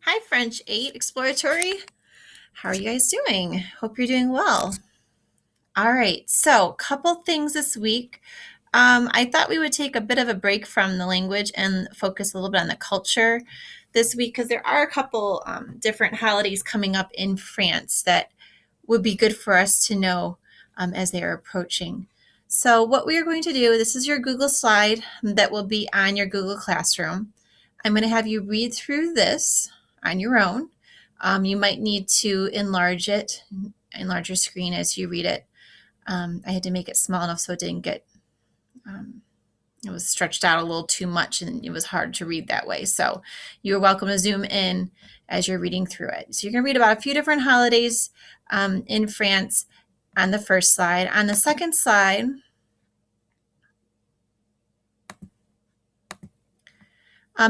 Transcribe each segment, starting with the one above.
Hi, French 8 Exploratory. How are you guys doing? Hope you're doing well. All right, so a couple things this week. I thought we would take a bit of a break from the language and focus a little bit on the culture this week because there are a couple different holidays coming up in France that would be good for us to know as they are approaching. So, what we are going to do, this is your Google slide that will be on your Google Classroom. I'm going to have you read through this on your own. You might need to enlarge it, enlarge your screen as you read it. I had to make it small enough so it didn't get, um, it was stretched out a little too much and it was hard to read that way. So you're welcome to zoom in as you're reading through it. So you're going to read about a few different holidays in France on the first slide. On the second slide,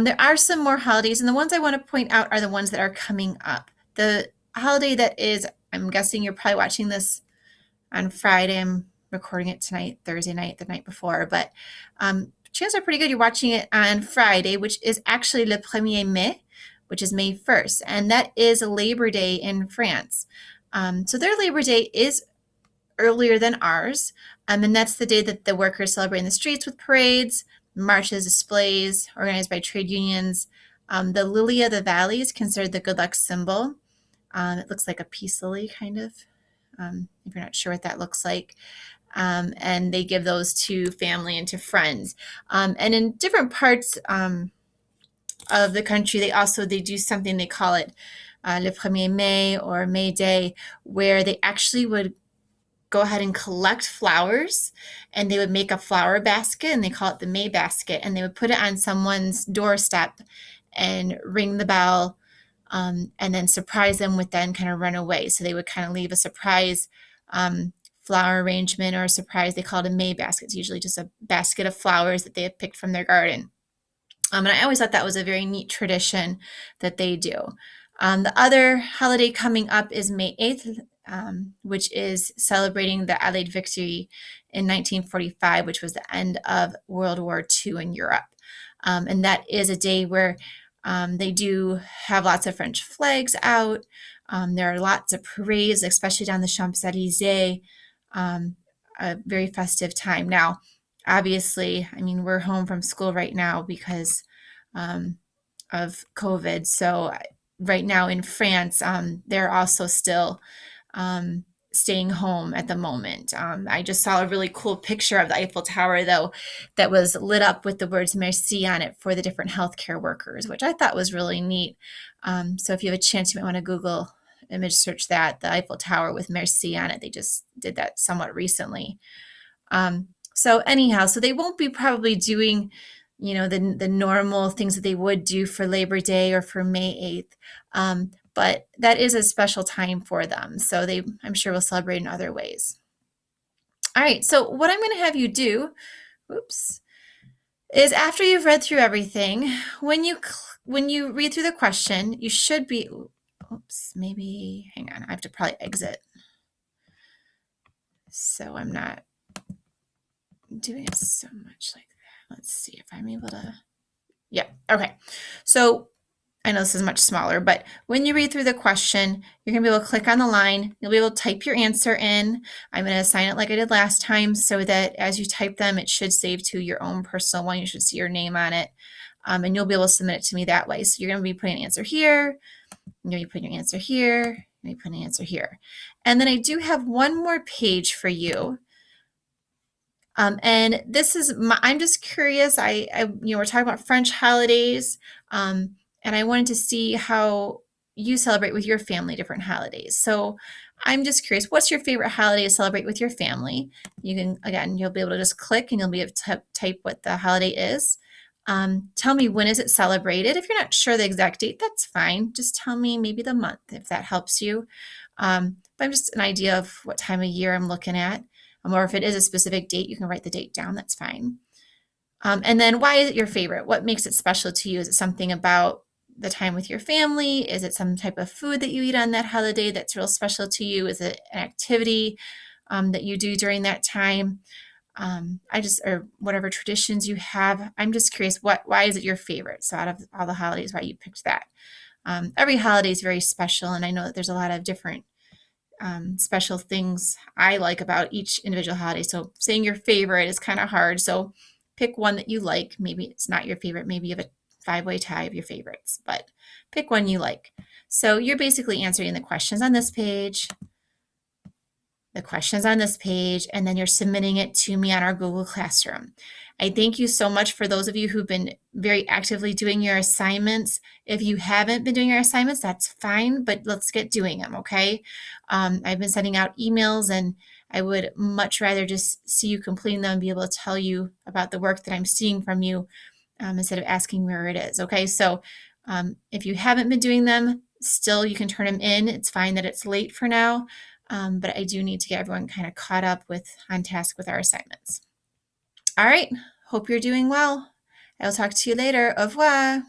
there are some more holidays, and the ones I want to point out are the ones that are coming up. The holiday that is, I'm guessing you're probably watching this on Friday. I'm recording it tonight, Thursday night, the night before, but chances are pretty good you're watching it on Friday, which is actually Le Premier Mai, which is May 1st, and that is Labor Day in France. So their Labor Day is earlier than ours, and that's the day that the workers celebrate in the streets with parades, marches, displays organized by trade unions. The lily of the valley is considered the good luck symbol. It looks like a peace lily, kind of, if you're not sure what that looks like. And they give those to family and to friends. And in different parts of the country, they do something, they call it Le Premier Mai or May Day, where they actually would go ahead and collect flowers, and they would make a flower basket, and they call it the May basket, and they would put it on someone's doorstep and ring the bell, and then surprise them with then kind of run away. So they would kind of leave a surprise flower arrangement or a surprise. They call it a May basket. It's usually just a basket of flowers that they have picked from their garden. And I always thought that was a very neat tradition that they do. The other holiday coming up is May 8th, which is celebrating the Allied victory in 1945, which was the end of World War II in Europe. And that is a day where they do have lots of French flags out. There are lots of parades, especially down the Champs-Élysées, a very festive time. Now, obviously, I mean, we're home from school right now because of COVID. So right now in France, they're also still staying home at the moment. I just saw a really cool picture of the Eiffel Tower, though, that was lit up with the words "Merci" on it for the different healthcare workers, which I thought was really neat. So if you have a chance, you might want to Google image search that, the Eiffel Tower with "Merci" on it. They just did that somewhat recently. So anyhow, so they won't be probably doing, the normal things that they would do for Labor Day or for May 8th. But that is a special time for them. So I'm sure, will celebrate in other ways. All right, so what I'm going to have you do, is after you've read through everything, when you read through the question, you should be, maybe, hang on, I have to probably exit. So I'm not doing it so much like that. Let's see if I'm able to, yeah, okay. So I know this is much smaller, but when you read through the question, you're going to be able to click on the line. You'll be able to type your answer in. I'm going to assign it like I did last time so that as you type them, it should save to your own personal one. You should see your name on it, and you'll be able to submit it to me that way. So you're going to be putting an answer here. You're going to be putting your answer here. You're going to be putting an answer here. And then I do have one more page for you. And this is I'm just curious. We're talking about French holidays. And I wanted to see how you celebrate with your family different holidays. So I'm just curious, what's your favorite holiday to celebrate with your family? You can, again, you'll be able to just click and you'll be able to type what the holiday is. Tell me, when is it celebrated? If you're not sure the exact date, that's fine. Just tell me maybe the month if that helps you. But I'm just an idea of what time of year I'm looking at. Or if it is a specific date, you can write the date down. That's fine. And then, why is it your favorite? What makes it special to you? Is it something about the time with your family? Is it some type of food that you eat on that holiday that's real special to you? Is it an activity that you do during that time? Or whatever traditions you have. I'm just curious, why is it your favorite? So out of all the holidays, why you picked that? Every holiday is very special, and I know that there's a lot of different special things I like about each individual holiday. So saying your favorite is kind of hard. So pick one that you like. Maybe it's not your favorite. Maybe you have a five-way tie of your favorites, but pick one you like. So you're basically answering the questions on this page, and then you're submitting it to me on our Google Classroom. I thank you so much for those of you who've been very actively doing your assignments. If you haven't been doing your assignments, that's fine, but let's get doing them, okay? I've been sending out emails, and I would much rather just see you completing them and be able to tell you about the work that I'm seeing from you instead of asking where it is, okay? So if you haven't been doing them, still you can turn them in. It's fine that it's late for now. But I do need to get everyone kind of caught up on task with our assignments. All right, hope you're doing well. I'll talk to you later. Au revoir.